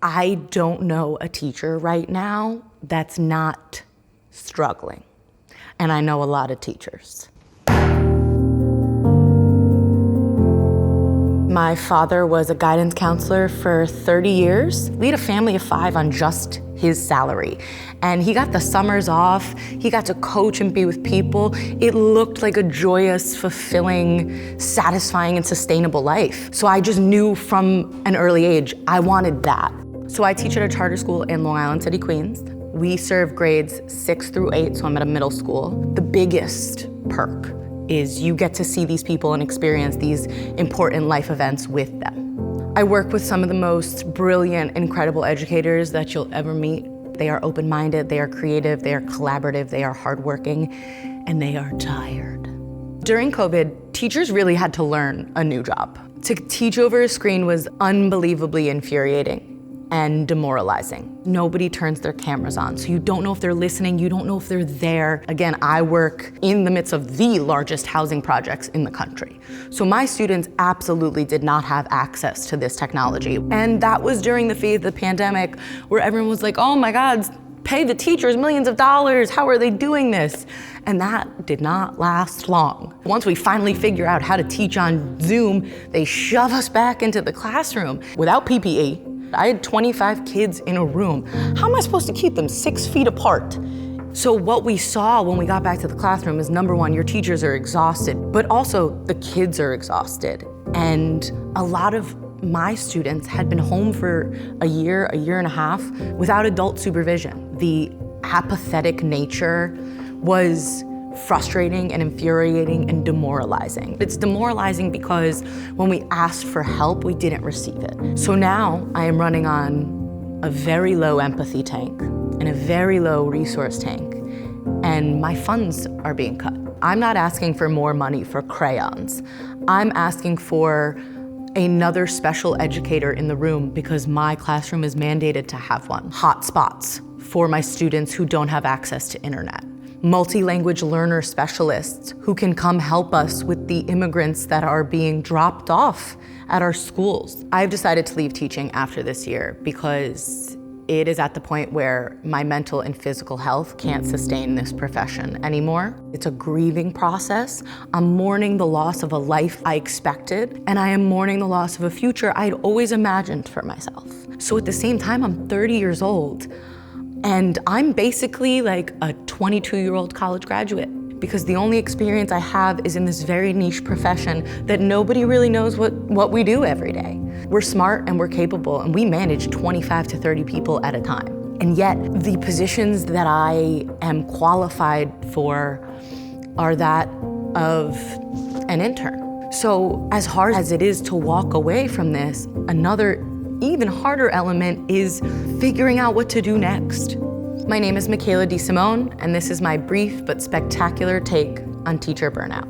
I don't know a teacher right now that's not struggling. And I know a lot of teachers. My father was a guidance counselor for 30 years. We had a family of 5 on just his salary. And he got the summers off. He got to coach and be with people. It looked like a joyous, fulfilling, satisfying, and sustainable life. So I just knew from an early age, I wanted that. So I teach at a charter school in Long Island City, Queens. We serve grades 6 through 8, so I'm at a middle school. The biggest perk is you get to see these people and experience these important life events with them. I work with some of the most brilliant, incredible educators that you'll ever meet. They are open-minded, they are creative, they are collaborative, they are hardworking, and they are tired. During COVID, teachers really had to learn a new job. To teach over a screen was unbelievably infuriating and demoralizing. Nobody turns their cameras on, so you don't know if they're listening, you don't know if they're there. Again, I work in the midst of the largest housing projects in the country. So my students absolutely did not have access to this technology. And that was during the phase of the pandemic where everyone was like, oh my God, pay the teachers millions of dollars, how are they doing this? And that did not last long. Once we finally figure out how to teach on Zoom, they shove us back into the classroom without PPE. I had 25 kids in a room. How am I supposed to keep them 6 feet apart? So what we saw when we got back to the classroom is, number one, your teachers are exhausted, but also the kids are exhausted. And a lot of my students had been home for a year and a half without adult supervision. The apathetic nature was frustrating and infuriating and demoralizing. It's demoralizing because when we asked for help, we didn't receive it. So now I am running on a very low empathy tank and a very low resource tank, and my funds are being cut. I'm not asking for more money for crayons. I'm asking for another special educator in the room because my classroom is mandated to have one. Hotspots for my students who don't have access to internet. Multi-language learner specialists who can come help us with the immigrants that are being dropped off at our schools. I've decided to leave teaching after this year because it is at the point where my mental and physical health can't sustain this profession anymore. It's a grieving process. I'm mourning the loss of a life I expected, and I am mourning the loss of a future I'd always imagined for myself. So at the same time, I'm 30 years old, and I'm basically like a 22-year-old college graduate because the only experience I have is in this very niche profession that nobody really knows what we do every day. We're smart and we're capable, and we manage 25 to 30 people at a time. And yet the positions that I am qualified for are that of an intern. So as hard as it is to walk away from this, another even harder element is figuring out what to do next. My name is Micaela DeSimone, and this is my brief but spectacular take on teacher burnout.